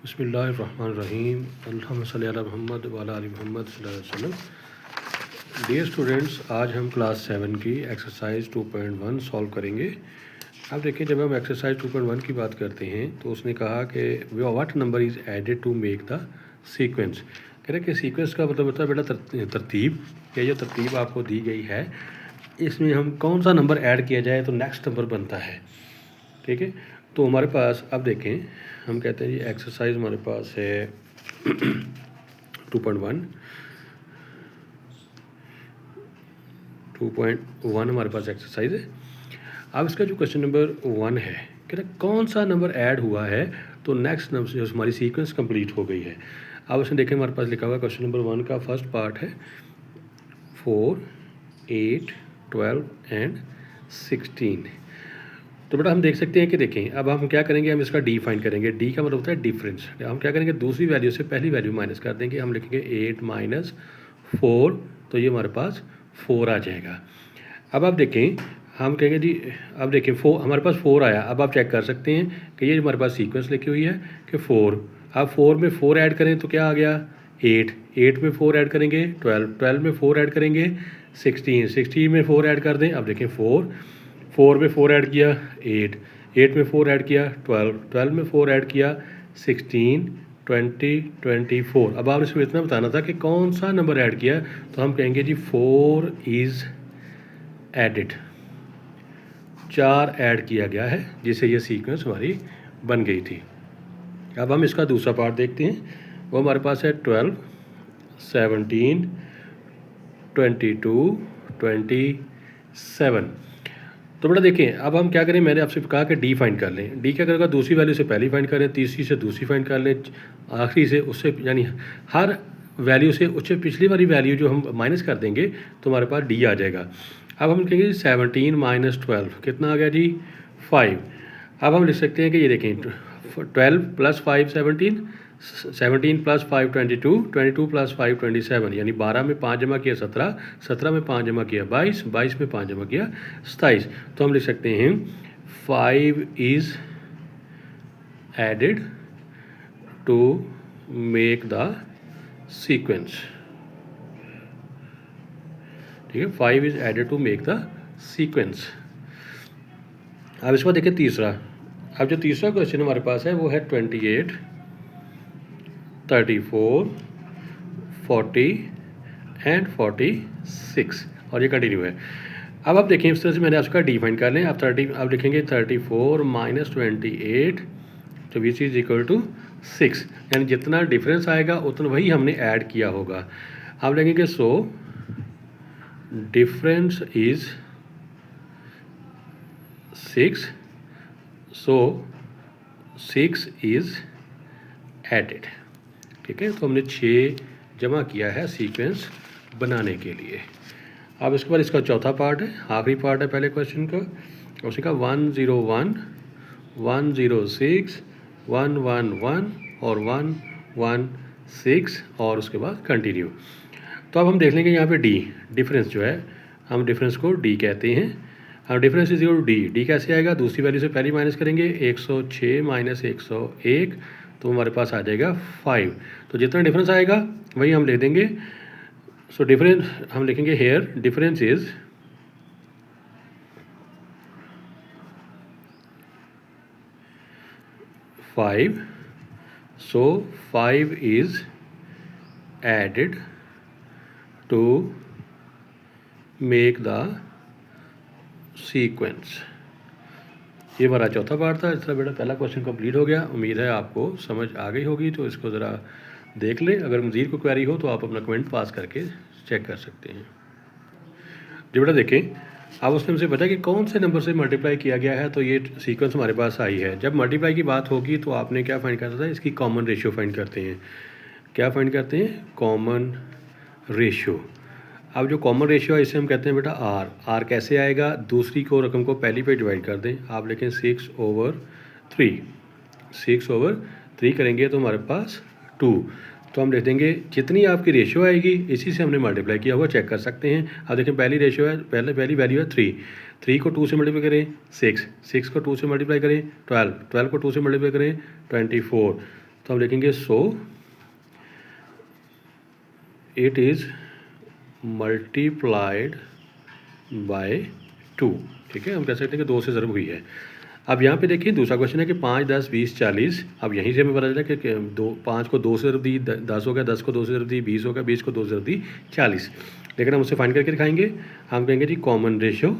बिस्मिल्लाहिर्रहमानिर्रहीम अल्लाहुम्मा सल्ली अला मुहम्मद व अला आलि मुहम्मद सल्लल्लाहु अलैहि वसल्लम। डियर स्टूडेंट्स, आज हम क्लास 7 की एक्सरसाइज 2.1 सॉल्व करेंगे। अब देखिए, जब हम एक्सरसाइज 2.1 की बात करते हैं तो उसने कहा कि what number is added to make the sequence. कह रहे कि सीक्वेंस का मतलब होता है बेटा तरतीब। ये जो तरतीब आपको दी गई है इसमें हम कौन सा नंबर ऐड किया जाए तो नेक्स्ट नंबर बनता है। ठीक है, तो हमारे पास अब देखें, हम कहते हैं जी एक्सरसाइज हमारे पास है 2.1 हमारे पास एक्सरसाइज है। अब इसका जो क्वेश्चन नंबर 1 है, कहते हैं कौन सा नंबर ऐड हुआ है तो नेक्स्ट नंबर से हमारी सीक्वेंस कंप्लीट हो गई है। अब उसने देखें, हमारे पास लिखा हुआ क्वेश्चन नंबर 1 का फर्स्ट पार्ट है 4, 8, 12 एंड 16। तो बेटा हम देख सकते हैं कि देखें, अब हम क्या करेंगे, हम इसका डी फाइंड करेंगे। डी का मतलब होता है डिफरेंस। हम क्या करेंगे, दूसरी वैल्यू से पहली वैल्यू माइनस कर देंगे। हम लिखेंगे 8 माइनस 4, तो ये हमारे पास 4 आ जाएगा। अब आप देखें, हम कहेंगे जी, अब देखें 4 हमारे पास 4 आया। अब आप चेक कर सकते हैं कि ये हमारे पास सीक्वेंस लिखी हुई है कि 4। अब 4 में 4 ऐड करें तो क्या आ गया 8, 8 में 4 ऐड करेंगे 12, 12 में 4 ऐड करेंगे 16, 16 में 4 ऐड कर दें। अब देखें 4, 4 में 4 ऐड किया 8, 8 में 4 ऐड किया 12, 12 में 4 ऐड किया 16, 20, 24। अब आपने इसमें इतना बताना था कि कौन सा नंबर ऐड किया, तो हम कहेंगे जी 4 इज़ एडिड, 4 ऐड किया गया है जिससे ये सीक्वेंस हमारी बन गई थी। अब हम इसका दूसरा पार्ट देखते हैं। वो हमारे पास है 12, 17, 22, 27। तो बेटा देखें, अब हम क्या करें, मैंने आपसे कहा कि डी फाइंड कर लें। डी क्या करेगा, दूसरी वैल्यू से पहली फाइंड कर लें, तीसरी से दूसरी फाइंड कर लें, आखिरी से उससे, यानी हर वैल्यू से उससे पिछली वाली वैल्यू जो हम माइनस कर देंगे तो हमारे पास डी आ जाएगा। अब हम कहेंगे 17 माइनस 12 कितना आ गया जी 5। अब हम लिख सकते हैं कि ये देखें 12 प्लस 5 17, 17 प्लस 5 22, 22 प्लस 5 27, यानी 12 में 5 जमा किया 17, 17 में 5 जमा किया 22, 22 में 5 जमा किया 27। तो हम लिख सकते हैं 5 is added to make the sequence. ठीक है, 5 is added to make the sequence. अब इसको देखें तीसरा। अब जो तीसरा क्वेश्चन हमारे पास है वो है 28, 34, 40 एंड 46, और ये कंटिन्यू है। अब आप देखें, इस तरह से मैंने उसका डी फाइंड कर लें। अब लिखेंगे 34 माइनस 28 तो विच इज़ इक्वल टू 6, यानी जितना डिफरेंस आएगा उतना वही हमने ऐड किया होगा। अब लिखेंगे so difference is 6, so 6 is added. ठीक है, तो हमने 6 जमा किया है सीक्वेंस बनाने के लिए। अब इसके बाद इसका चौथा पार्ट है, आखिरी पार्ट है पहले क्वेश्चन का। उसी का 101, 106, 111 और 116 और उसके बाद कंटिन्यू। तो अब हम देख लेंगे यहाँ पे डी डिफरेंस जो है, हम डिफरेंस को डी कहते हैं। हम difference is equal to D. D कैसे आएगा, दूसरी वैल्यू से पहली माइनस करेंगे 106 माइनस 101, तो हमारे पास आ जाएगा 5। तो जितना डिफरेंस आएगा वही हम लिख देंगे। सो डिफरेंस हम लिखेंगे here difference is five, so 5 is added to make the sequence. ये हमारा चौथा पार्ट था। इस तरह बेटा पहला क्वेश्चन कंप्लीट हो गया। उम्मीद है आपको समझ आ गई होगी, तो इसको ज़रा देख लें। अगर मज़ीद कोई क्वेरी हो तो आप अपना कमेंट पास करके चेक कर सकते हैं। जी बेटा देखें, अब उसने हमसे पूछा कि कौन से नंबर से मल्टीप्लाई किया गया है, तो ये सीक्वेंस हमारे पास आई है। जब मल्टीप्लाई की बात होगी तो आपने क्या फाइंड करना था, इसकी कॉमन रेशियो फाइंड करते हैं। क्या फाइंड करते हैं, कॉमन रेशियो। अब जो कॉमन रेशियो है इसे हम कहते हैं बेटा आर। आर कैसे आएगा, दूसरी को रकम को पहली पे डिवाइड कर दें। आप लिखें 6/3, 6/3 करेंगे तो हमारे पास 2। तो हम लिख देंगे जितनी आपकी रेशियो आएगी इसी से हमने मल्टीप्लाई किया हुआ, चेक कर सकते हैं। अब देखें पहली रेशियो है, पहली वैल्यू है 3, 3 को 2 से मल्टीप्लाई करें 6, 6 को 2 से मल्टीप्लाई करें 12, 12 को 2 से मल्टीप्लाई करें 24, तो हम लिखेंगे सो इट इज़ मल्टीप्लाइड बाय 2। ठीक है, हम कह सकते हैं कि 2 से ज़रूर हुई है। अब यहाँ पे देखिए दूसरा क्वेश्चन है कि 5, 10, 20, 40। अब यहीं से हमें पता चला कि 5 को 2 से ज़रूर दी, 10 हो गया, 10 को 2 से ज़रूर दी, 20 हो गया, 20 को 2 से ज़रूर दी, 40। लेकिन हम उससे फाइंड करके दिखाएंगे। हम कहेंगे जी कॉमन रेशो।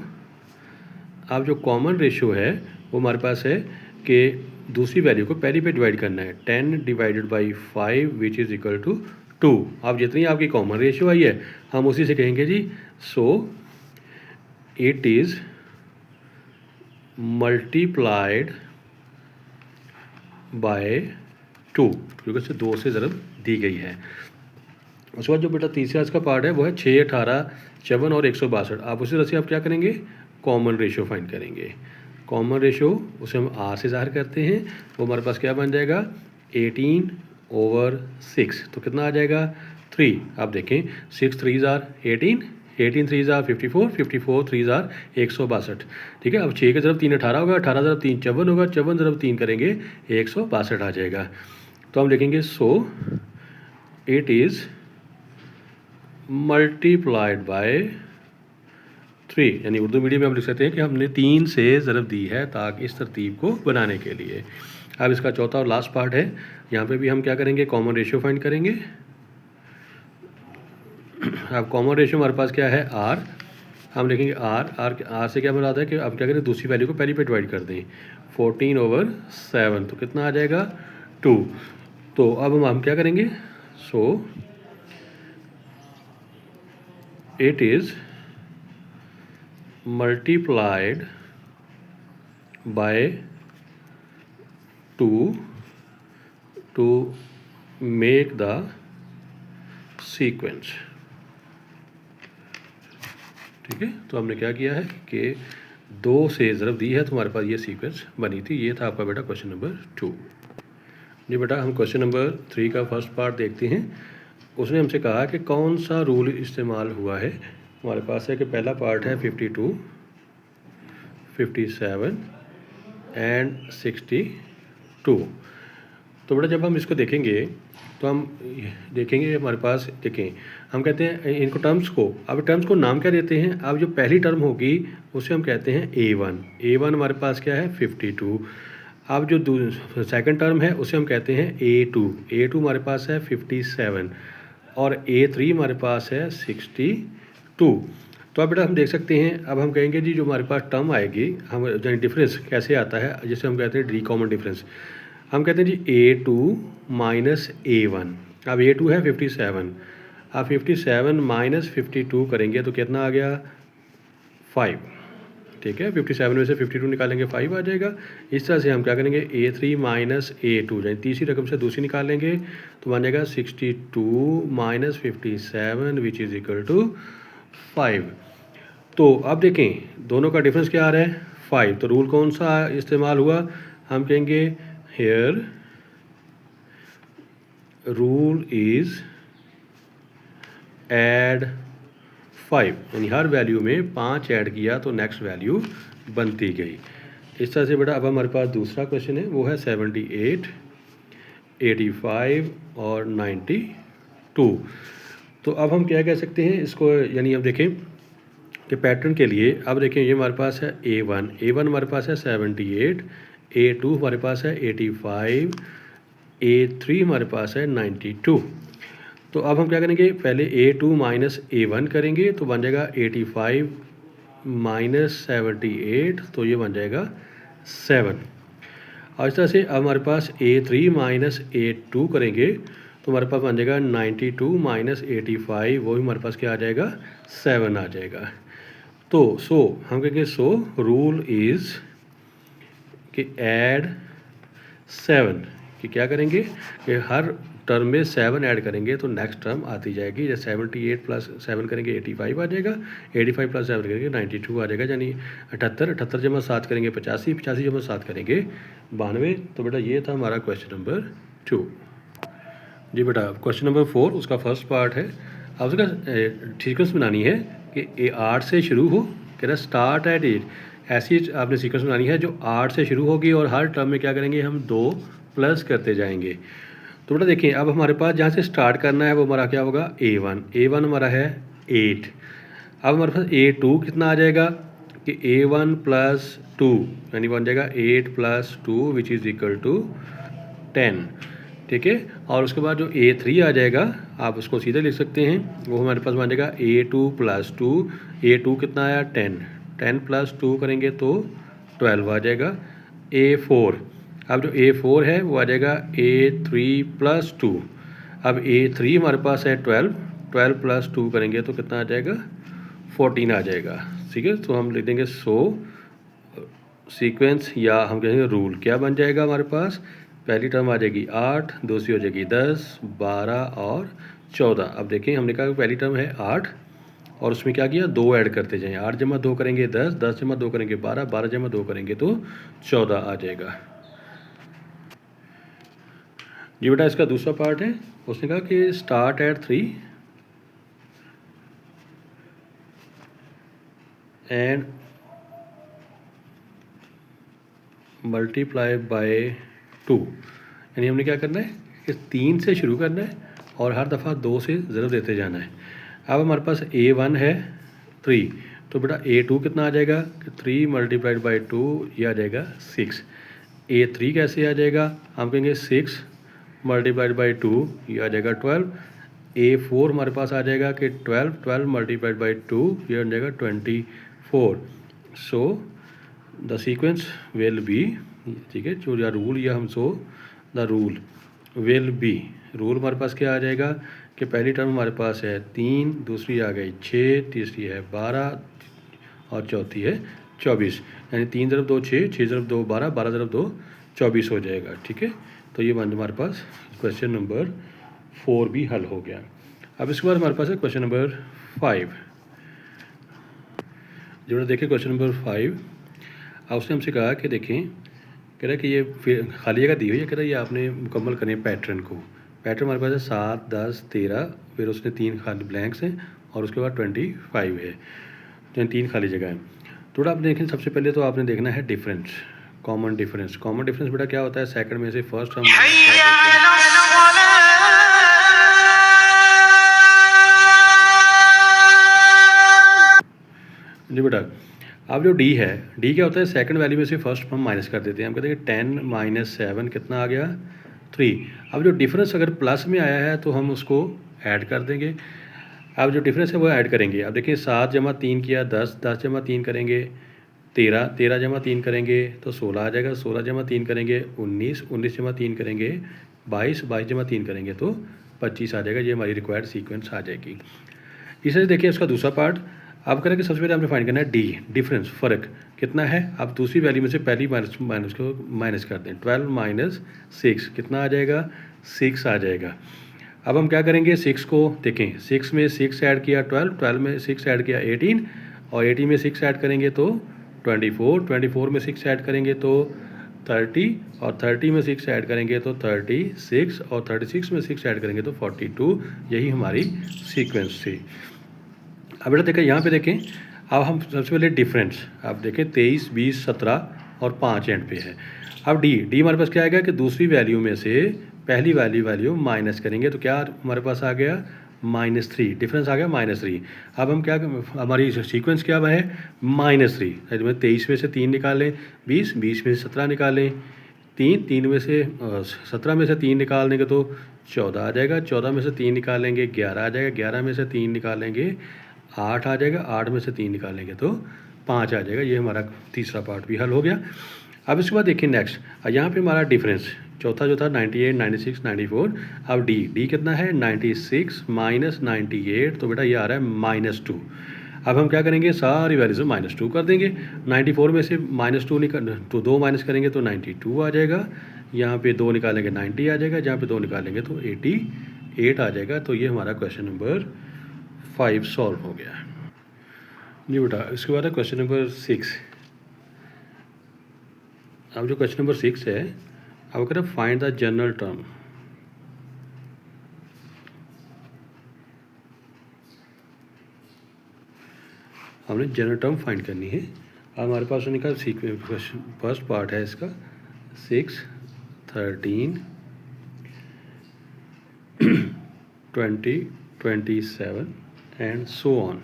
अब जो कॉमन रेशो है वो हमारे पास है कि दूसरी वैल्यू को पहली पे डिवाइड करना है। 10 divided by 5 which is equal to 2। अब जितनी आपकी कॉमन रेशियो आई है हम उसी से कहेंगे G so it is multiplied by 2, क्योंकि उससे 2 से ज़रूर दी गई है। उसके बाद जो बेटा तीसरा इसका पार्ट है वो है 6, 18, 54 और 162। आप उसी तरह से आप क्या करेंगे, कॉमन रेशियो फाइंड करेंगे। कॉमन रेशियो उसे हम आर से ज़ाहिर करते हैं, वो हमारे पास क्या बन जाएगा 18/6। तो कितना आ जाएगा 3। आप देखें 6 3 ज़ार 18, 18 3 ज़ार 54, 54 3 ज़ार 162। ठीक है, अब 6 के ज़रब 3 18 होगा, 18 ज़रब 3 54 होगा, 54 ज़रब 3 करेंगे 162 आ जाएगा। तो हम लिखेंगे सो इट इज़ मल्टीप्लाइड बाय 3, यानी उर्दू मीडियम में हम लिख सकते हैं कि हमने 3 से ज़रब दी है ताकि इस तरतीब को बनाने के लिए। अब इसका चौथा और लास्ट पार्ट है, यहाँ पे भी हम क्या करेंगे, कॉमन रेशियो फाइंड करेंगे। अब कॉमन रेशियो हमारे पास क्या है आर। हम लिखेंगे आर से क्या मुराद है कि अब क्या करें, दूसरी वैल्यू को पहली पे डिवाइड कर दें। 14/7 तो कितना आ जाएगा 2। तो अब हम क्या करेंगे, सो it is multiplied by 2 to make the sequence। ठीक है, तो हमने क्या किया है कि 2 से ज़रब दी है तो हमारे पास ये सीक्वेंस बनी थी। ये था आपका बेटा क्वेश्चन नंबर 2। जी बेटा हम क्वेश्चन नंबर 3 का फर्स्ट पार्ट देखते हैं। उसने हमसे कहा कि कौन सा रूल इस्तेमाल हुआ है। हमारे पास है कि पहला पार्ट है 52, 57 एंड 62। तो बेटा जब हम इसको देखेंगे तो हम देखेंगे हमारे पास, देखें हम कहते हैं इनको टर्म्स को, अब टर्म्स को नाम क्या देते हैं। अब जो पहली टर्म होगी उसे हम कहते हैं A1। A1 हमारे पास क्या है 52। अब जो सेकंड टर्म है उसे हम कहते हैं A2। A2 हमारे पास है 57 और A3 हमारे पास है 62। तो अब बेटा हम देख सकते हैं, अब हम कहेंगे जी जो हमारे पास टर्म आएगी, हम डिफरेंस कैसे आता है, जिसे हम कहते हैं डी कॉमन डिफरेंस। हम कहते हैं जी A2 माइनस A1। अब A2 है 57, अब 57 माइनस 52 करेंगे तो कितना आ गया 5। ठीक है, 57 में से 52 निकालेंगे 5 आ जाएगा। इस तरह से हम क्या करेंगे A3 माइनस A2, यानी तीसरी रकम से दूसरी निकालेंगे तो बन जाएगा 62 minus 57 which is equal to 5। तो अब देखें दोनों का डिफरेंस क्या आ रहा है 5। तो रूल कौन सा इस्तेमाल हुआ, हम कहेंगे हेयर रूल इज़ ऐड 5, यानी हर वैल्यू में 5 ऐड किया तो नेक्स्ट वैल्यू बनती गई। इस तरह से बेटा अब हमारे पास दूसरा क्वेश्चन है, वो है 78, 85 और 92। तो अब हम क्या कह सकते हैं इसको, यानी अब देखें कि पैटर्न के लिए, अब देखें ये हमारे पास है A1 हमारे पास है 78, A2 हमारे पास है 85, A3 हमारे पास है 92। तो अब हम क्या करेंगे, पहले A2 माइनस A1 करेंगे तो बन जाएगा 85 माइनस 78, तो ये बन जाएगा 7। और इस तरह से अब हमारे पास A3 माइनस A2 करेंगे तो हमारे पास बन जाएगा 92 माइनस 85, वो भी हमारे पास क्या आ जाएगा 7 आ जाएगा। तो हम कहेंगे रूल इज़ कि ऐड 7, कि क्या करेंगे कि हर टर्म में 7 ऐड करेंगे तो नेक्स्ट टर्म आती जाएगी। जैसे 78 प्लस 7 करेंगे 85 आ जाएगा, 85 प्लस 7 करेंगे 92 आ जाएगा, यानी 78 जमा 7 करेंगे 85, 85 जमा 7 करेंगे 92। तो बेटा ये था हमारा क्वेश्चन नंबर 2। जी बेटा क्वेश्चन नंबर 4 उसका फर्स्ट पार्ट है। अब उसका सीक्वेंस बनानी है कि 8 से शुरू हो, कह रहा स्टार्ट एट 8। ऐसी आपने सीक्वेंस बनानी है जो 8 से शुरू होगी और हर टर्म में क्या करेंगे हम 2 प्लस करते जाएंगे। तो बेटा देखिए अब हमारे पास जहाँ से स्टार्ट करना है वो हमारा क्या होगा A1 हमारा है 8। अब हमारे पास A2 कितना आ जाएगा कि A1 प्लस 2 यानी बन जाएगा 8 plus 2 which is equal to 10। ठीक है, और उसके बाद जो A3 आ जाएगा आप उसको सीधे लिख सकते हैं, वो हमारे पास बन जाएगा A2 प्लस 2। A2 कितना आया 10 प्लस 2 करेंगे तो 12 आ जाएगा। A4 अब जो A4 है वो आ जाएगा A3 प्लस 2। अब A3 हमारे पास है 12 प्लस 2 करेंगे तो कितना आ जाएगा 14 आ जाएगा। ठीक है, तो हम लिख देंगे सीक्वेंस या हम कहेंगे रूल क्या बन जाएगा हमारे पास। पहली टर्म आ जाएगी 8, दूसरी हो जाएगी 10, 12 और 14। अब देखें हमने कहा कि पहली टर्म है 8 और उसमें क्या किया 2 ऐड करते जाएं। 8 जमा 2 करेंगे 10, 10 जमा 2 करेंगे 12, 12 जमा 2 करेंगे तो 14 आ जाएगा। जी बेटा इसका दूसरा पार्ट है, उसने कहा कि start at 3 and multiply by 2। यानी हमने क्या करना है कि 3 से शुरू करना है और हर दफ़ा 2 से ज़रूर देते जाना है। अब हमारे पास A1 है 3, तो बेटा A2 कितना आ जाएगा कि 3 मल्टीप्लाइड बाई 2 ये आ जाएगा 6। A3 कैसे आ जाएगा, हम कहेंगे 6 मल्टीप्लाइड बाई 2 ये आ जाएगा 12। A4 हमारे पास आ जाएगा कि 12 मल्टीप्लाइड बाई 2 ये आ जाएगा 24। So the sequence will be, ठीक है, जो या रूल या हम the rule will be, rule हमारे पास क्या आ जाएगा कि पहली टर्म हमारे पास है 3, दूसरी आ गई 6, तीसरी है 12 और चौथी है 24। यानी 3 ज़रब 2 6, 6 ज़रब 2 12, 12 ज़रब 2 24 हो जाएगा। ठीक है, तो ये हमारे पास क्वेश्चन नंबर 4 भी हल हो गया। अब इसके बाद हमारे पास है क्वेश्चन नंबर 5। जो देखिए क्वेश्चन नंबर 5, अब उसने हमसे कहा कि देखें, कह रहा है कि ये फिर खाली जगह दी हुई है, कह रहा है ये आपने मुकम्मल करनी है पैटर्न को। पैटर्न हमारे पास है 7, 10, 13, फिर उसने 3 खाली ब्लैंक्स हैं और उसके बाद 25 है, तो 3 खाली जगह है। थोड़ा आप देखें, सबसे पहले तो आपने देखना है difference, common difference. Common difference बेटा क्या होता है, सेकंड में से फर्स्ट हम जी बेटा। अब जो डी है, डी क्या होता है, सेकंड वैल्यू में से फर्स्ट हम माइनस कर देते हैं। हम कहते हैं कि 10 माइनस 7 कितना आ गया 3। अब जो डिफरेंस अगर प्लस में आया है तो हम उसको ऐड कर देंगे। अब जो डिफरेंस है वो ऐड करेंगे। अब देखिए 7 जमा 3 किया 10, 10 जमा 3 करेंगे 13, 13 जमा 3 करेंगे तो 16 आ जाएगा, 16 जमा 3 करेंगे 19, 19 जमा 3 करेंगे 22, 22 जमा 3 करेंगे तो 25 आ जाएगा। ये हमारी रिक्वायर्ड सीक्वेंस आ जाएगी। इसे देखिए उसका दूसरा पार्ट, अब करें कि सबसे पहले हमने फाइंड करना है डी, डिफरेंस, फ़र्क कितना है। अब दूसरी वैल्यू में से पहली माइनस को माइनस कर दें। 12 माइनस 6 कितना आ जाएगा 6 आ जाएगा। अब हम क्या करेंगे, 6 को देखें, 6 में 6 ऐड किया 12, 12 में 6 ऐड किया 18 और 18 में 6 ऐड करेंगे तो 24, 24 में 6 ऐड करेंगे तो 30 और 30 में 6 ऐड करेंगे तो 36 और 36 में 6 ऐड करेंगे तो 42। यही हमारी सीक्वेंस थी। अब बेटा देखें, यहाँ पे देखें, अब हम सबसे पहले डिफरेंस, अब देखें 23, 20, 17 और 5 एंड पे है। अब डी हमारे पास क्या आएगा कि दूसरी वैल्यू में से पहली वैल्यू माइनस करेंगे तो क्या हमारे पास आ गया -3, डिफरेंस आ गया -3। अब हम क्या, हमारी सीक्वेंस क्या है -3। 23 में से 3 निकालें 20, 20 में से 17 निकालें 3 में से 17 में से 3 निकाल देंगे तो 14 आ जाएगा, 14 में से 3 निकालेंगे 11 आ जाएगा, 11 में से 3 निकालेंगे 8 आ जाएगा, 8 में से 3 निकालेंगे तो 5 आ जाएगा। ये हमारा तीसरा पार्ट भी हल हो गया। अब इसके बाद देखिए नेक्स्ट, यहाँ पे हमारा डिफरेंस चौथा जो था 98, 96, 94। अब डी कितना है 96 माइनस 98, तो बेटा ये आ रहा है -2। अब हम क्या करेंगे, सारी वैल्यू से -2 कर देंगे। 94 में से -2 निकाल तो 2 माइनस करेंगे तो 92 आ जाएगा। यहाँ पे 2 निकालेंगे 90 आ जाएगा, जहाँ पे 2 निकालेंगे तो 88 आ जाएगा। तो ये हमारा क्वेश्चन नंबर 5 सॉल्व हो गया जी बेटा। इसके बाद है क्वेश्चन नंबर 6। अब जो क्वेश्चन नंबर 6 है, अब करें फाइंड द जनरल टर्म। हमने जनरल टर्म फाइंड करनी है। अब हमारे पास उन्होंने कहा फर्स्ट पार्ट है इसका 6, 13, 20, 27 एंड सो ऑन।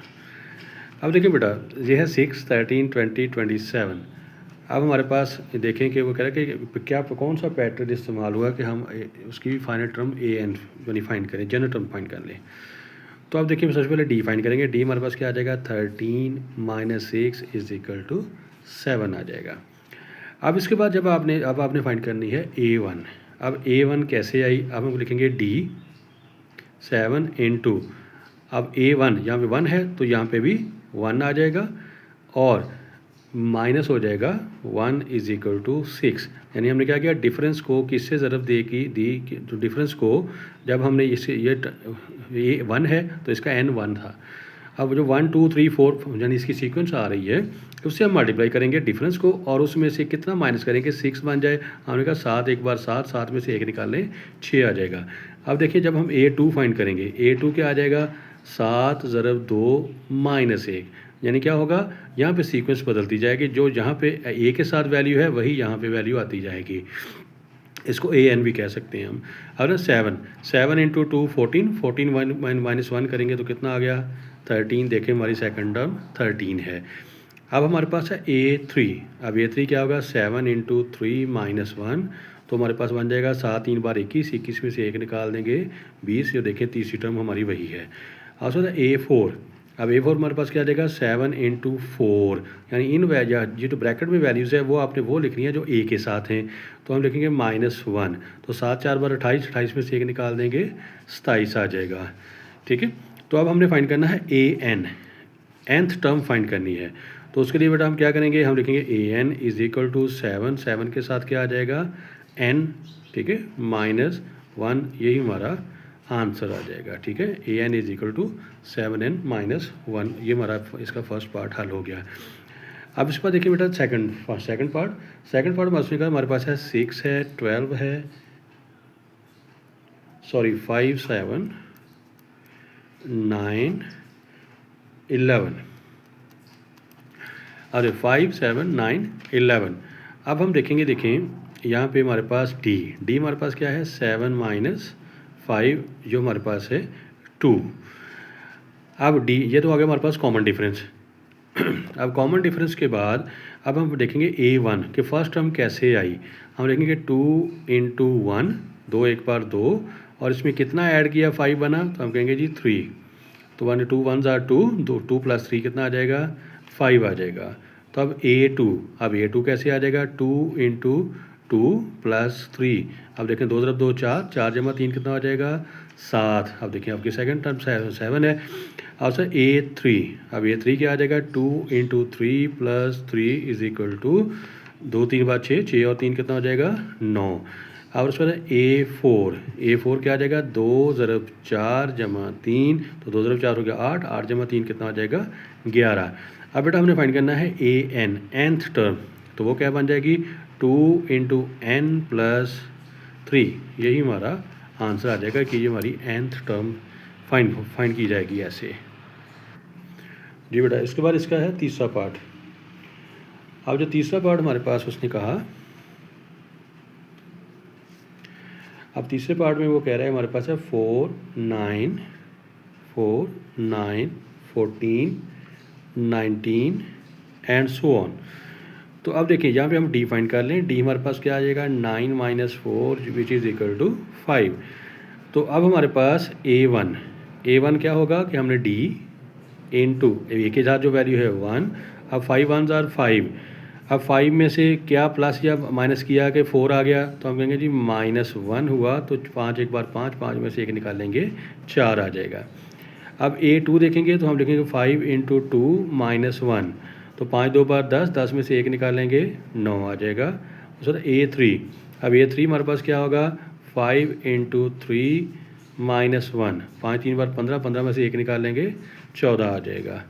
अब देखिए बेटा, ये है 6, 13, 20, 27। अब हमारे पास देखें कि वो कह रहा है कि क्या कौन सा पैटर्न इस्तेमाल हुआ कि हम उसकी फाइनल टर्म ए एन यानी फाइंड करें, जनरल टर्म फाइंड कर लें। तो अब देखिए सबसे पहले डी फाइंड करेंगे। डी हमारे पास क्या आ जाएगा, 13 - 6 = 7 आ जाएगा। अब इसके बाद जब आपने फाइंड करनी है A1। अब A1 कैसे आई, अब हम लिखेंगे D 7 × अब A1 यहाँ पे 1 है तो यहाँ पे भी 1 आ जाएगा और माइनस हो जाएगा 1 = 6। यानी हमने क्या किया, डिफरेंस को किससे ज़रब दी तो डिफरेंस को जब हमने इसे ये 1 है तो इसका n 1 था। अब जो 1 2 3 4 यानी इसकी सीक्वेंस आ रही है उससे हम मल्टीप्लाई करेंगे डिफरेंस को और उसमें से कितना माइनस करेंगे, 6 बन जाए। हमने कहा 7 एक बार 7, 7 में से 1 निकाल लें 6 आ जाएगा। अब देखिए जब हम A2 फाइंड करेंगे, A2 क्या आ जाएगा, 7 × 2 - 1 यानी क्या होगा, यहाँ पे सीक्वेंस बदलती जाएगी, जो जहाँ पे A के साथ वैल्यू है वही यहाँ पे वैल्यू आती जाएगी। इसको AN भी कह सकते हैं हम। अब ना 7 × 2 14, 14 -1 करेंगे तो कितना आ गया, 13। देखें हमारी सेकंड टर्म 13 है। अब हमारे पास है A3। अब A3 क्या होगा, 7 × 3 - 1 तो हमारे पास बन जाएगा 7 3 बार 21, 21 में से 1 निकाल देंगे 20। ये देखें तीसरी टर्म हमारी वही है। अब होता है A4। अब A4 हमारे पास क्या आ जाएगा, 7 × 4 यानी इन ये जो ब्रैकेट में वैल्यूज़ है वो आपने वो लिखनी है जो A के साथ हैं। तो हम लिखेंगे -1 तो 7 4 बार 28, 28 में से 1 निकाल देंगे 27 आ जाएगा। ठीक है, तो अब हमने फाइंड करना है AN, nth टर्म फाइंड करनी है। तो उसके लिए बेटा हम क्या करेंगे, हम लिखेंगे AN = 7, 7 के साथ क्या आ जाएगा n, ठीक है, -1, यही हमारा आंसर आ जाएगा। ठीक है, AN = 7n - 1, ये हमारा इसका फर्स्ट पार्ट हल हो गया। अब इसके बाद देखिए बेटा सेकंड पार्ट में का हमारे पास है 6 है, 12 है, सॉरी 5 7 9 11। अरे 5 7 9 11। अब हम देखें यहाँ पे हमारे पास डी हमारे पास क्या है, 7 - 5 जो हमारे पास है 2। अब डी ये तो आ गया हमारे पास कॉमन डिफरेंस। अब कॉमन डिफरेंस के बाद अब हम देखेंगे A1 कि फर्स्ट टर्म कैसे आई। हम देखेंगे 2 × 1, 2 एक बार 2 और इसमें कितना ऐड किया, 5 बना तो हम कहेंगे जी 3। तो 1 2 1 = 2, 2 + 3 कितना आ जाएगा, 5 आ जाएगा। तो अब A2, अब A2 कैसे आ जाएगा, 2 × 2 + 3। अब देखें 2 × 2 4, 4 × 3 कितना आ जाएगा, 7। अब देखिए आपकी सेकंड टर्म 7 है। अब सर A3, अब A3 क्या आ जाएगा, 2 × 3 + 3 = 2 3 बार 6, 6 और 3 कितना हो जाएगा, 9। अब उसके बाद A4 क्या आ जाएगा, 2 × 4 + 3 तो 2 × 4 हो गया 8, 8 + 3 कितना हो जाएगा, 11। अब बेटा हमने फाइंड करना है AN, nth टर्म, तो वो क्या बन जाएगी, 2 × n + 3, यही हमारा आंसर आ जाएगा कि ये हमारी nth टर्म फाइंड की जाएगी ऐसे। जी बेटा, इसके बाद इसका है तीसरा पार्ट। अब जो तीसरा पार्ट हमारे पास उसने कहा, अब तीसरे पार्ट में वो कह रहा है हमारे पास है 4 9 14 19 एंड सो ऑन। तो अब देखिए यहाँ पे हम डी फाइंड कर लें। डी हमारे पास क्या आ जाएगा, 9 - 4 विच इज़ = 5। तो अब हमारे पास A1 क्या होगा कि हमने D × ए के साथ जो वैल्यू है 1, अब 5 1 = 5। अब 5 में से क्या प्लस या माइनस किया कि 4 आ गया तो हम कहेंगे जी -1 हुआ तो 5 एक बार 5, 5 में से 1 निकालेंगे 4 आ जाएगा। अब A2 देखेंगे तो हम लिखेंगे 5 × 2 - 1 तो 5 2 बार 10, 10 में से 1 निकालेंगे 9 आ जाएगा। उसके बाद A3, अब A3 हमारे पास क्या होगा, 5 × 3 - 1, 5 3 बार 15, 15 में से 1 निकालेंगे 14 आ जाएगा।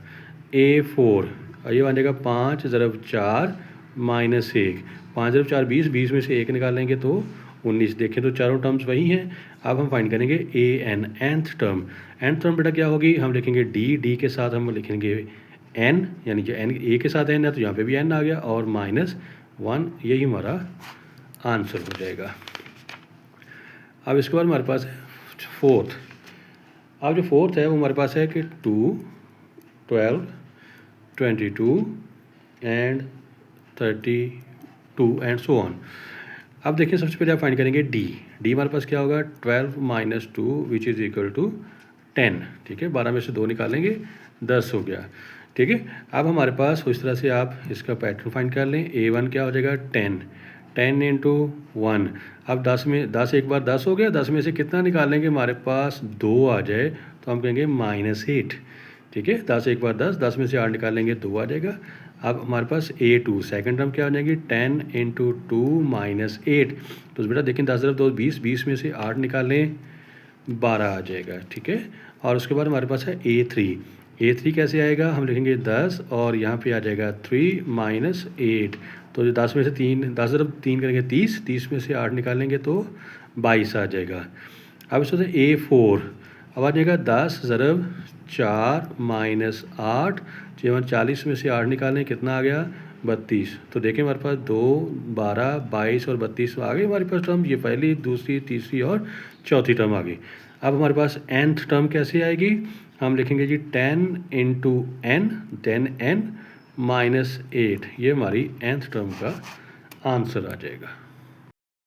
A4 ये बन जाएगा 5 × 4 - 1, 5 × 4 20, 20 में से 1 निकालेंगे तो 19। देखें तो चारों टर्म्स वही हैं। अब हम फाइंड करेंगे AN, nth टर्म बेटा क्या होगी, हम लिखेंगे D के साथ हम लिखेंगे n, यानी कि n A के साथ n है तो यहाँ पे भी n आ गया और -1, यही हमारा आंसर हो जाएगा। अब इसके बाद हमारे पास फोर्थ, अब जो फोर्थ है वो हमारे पास है कि 2, 12, 22 एंड 32 एंड सो ऑन। अब देखिए सबसे पहले आप फाइंड करेंगे डी हमारे पास क्या होगा 12 minus 2 which is equal to 10। ठीक है, 12 में से 2 निकालेंगे 10 हो गया। ठीक है, अब हमारे पास उस तरह से आप इसका पैटर्न फाइंड कर लें। A1 क्या हो जाएगा 10, 10 इंटू 1। अब 10 में 10 एक बार 10 हो गया, 10 में से कितना निकालेंगे हमारे पास 2 आ जाए तो हम कहेंगे -8। ठीक है, 10 एक बार 10, 10 में से 8 निकालेंगे 2 आ जाएगा। अब हमारे पास A2 सेकंड टर्म क्या हो जाएगी 10 इंटू 2 -8। तो बेटा देखें 10 × 2 20, 20 में से 8 निकालें 12 आ जाएगा। ठीक है, और उसके बाद हमारे पास है A3 कैसे आएगा, हम लिखेंगे 10 और यहाँ पे आ जाएगा 3 -8। तो जो 10 में से 3, 10 × 3 करेंगे 30, 30 में से 8 निकालेंगे तो 22 आ जाएगा। अब इसमें से A4 अब आ जाएगा 10 × 4 -8, जब हम 40 में से 8 निकालें कितना आ गया 32। तो देखें हमारे पास 2, 12, 22 और 32 आ गई हमारे पास टर्म। ये पहली, दूसरी, तीसरी और चौथी टर्म आ गई। अब हमारे पास nth टर्म कैसे आएगी, हम लिखेंगे जी 10 इंटू n, 10n -8। ये हमारी nth टर्म का आंसर आ जाएगा।